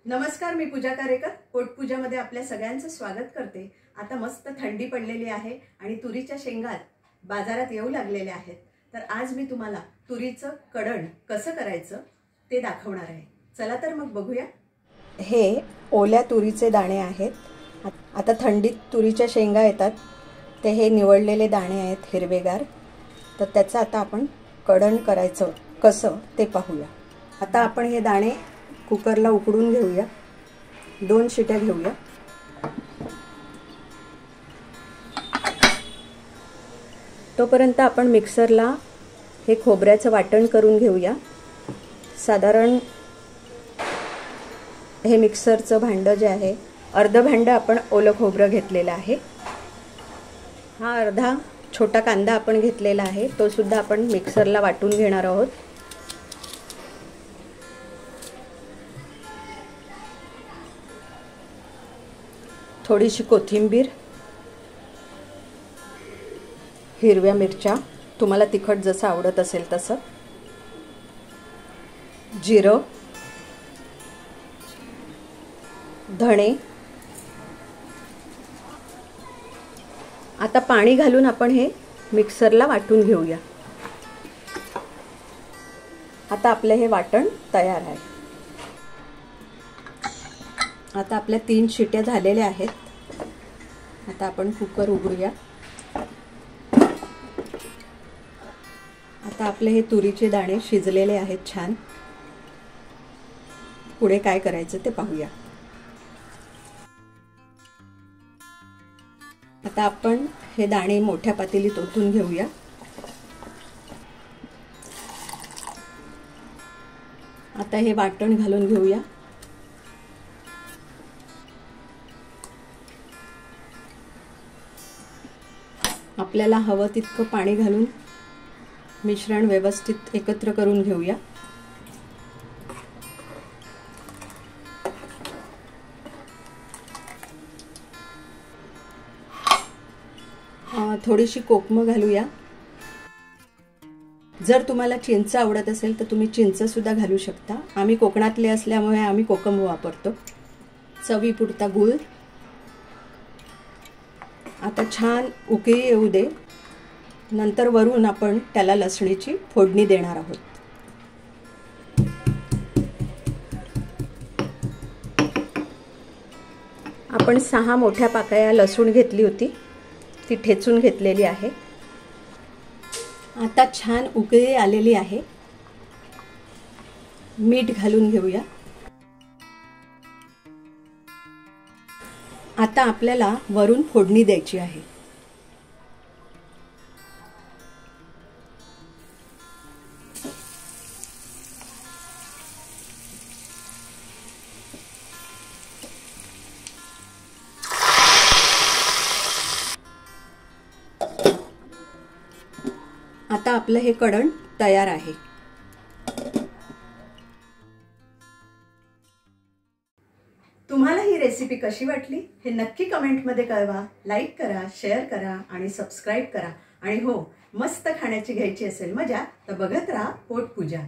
नमस्कार, मी पूजा कारेकर पोटपूजामध्ये आपल्या सगळ्यांचं स्वागत करते। आता मस्त थंडी पडलेली आहे आणि तुरीच्या शेंगा बाजारात येऊ लागलेल्या आहेत। तर आज मी तुम्हाला तुरीचं कढण कसं करायचं ते दाखवणार आहे। चला तर मग बघूया। हे ओल्या तुरीचे दाणे आहेत। आता थंडीत तुरीच्या शेंगा येतात ते हे निवडलेले दाणे आहेत हिरवेगार। तर त्याचं आता आपण कढण करायचं कसं ते पाहूया। आता आपण हे दाणे कुकरला उकडून घेऊया। 2 शिट्या घेऊया। तोपर्यंत आपण मिक्सरला हे खोबऱ्याचं वाटण करून घेऊया। साधारण हे मिक्सरचं भांडं जे आहे अर्ध भांडं आपण ओलं खोबरं घेतलेलं आहे। हा अर्धा छोटा कांदा आपण घेतलेला आहे, तो सुद्धा आपण मिक्सरला वाटून घेणार आहोत। थोडीशी कोथिंबीर, हिरव्या मिरच्या तुम्हाला तिखट जसं आवडत असेल तसं, जिरं, धणे। आता पाणी घालून आपण हे मिक्सरला वाटून घेऊया। आता आपले हे वाटण तयार आहे। आता आपल्या 3 शिट्या झालेल्या आहेत। आता आपण कुकर उघडूया। आता आपले हे तुरीचे दाणे शिजलेले आहेत छान। पुढे काय करायचं ते पाहूया। आता आपण हे दाणे मोठ्या पातेलीत ओतून घेऊया। आता हे वाटण घालून घेऊया। आपल्याला हवं तितकं पाणी घालून मिश्रण व्यवस्थित एकत्र करून घेऊया। थोडीशी कोकम घालूया। जर तुम्हाला चिंच आवडत असेल तर तुम्ही चिंच सुद्धा घालू शकता। आम्ही कोकणातले असल्यामुळे आम्ही कोकम वापरतो। चवीपुरता गूळ। आता छान उकळी येऊ दे, नंतर वरून आपण त्याला लसणीची फोडणी देणार आहोत। आपण 6 मोठ्या पाकळ्या लसूण घेतली होती, ती ठेचून घेतलेली आहे। आता छान उकळी आलेली आहे। मीठ घालून घेऊया। आता आपल्याला वरून फोडणी द्यायची आहे। आता आपलं हे कढण तयार आहे। तुम्हाला ही रेसिपी कशी वाटली हे नक्की कमेंटमध्ये कळवा। लाईक करा, शेअर करा आणि सबस्क्राइब करा। आणि हो, मस्त खाण्याची घ्यायची असेल मजा तर बघत राहा पोटपूजा।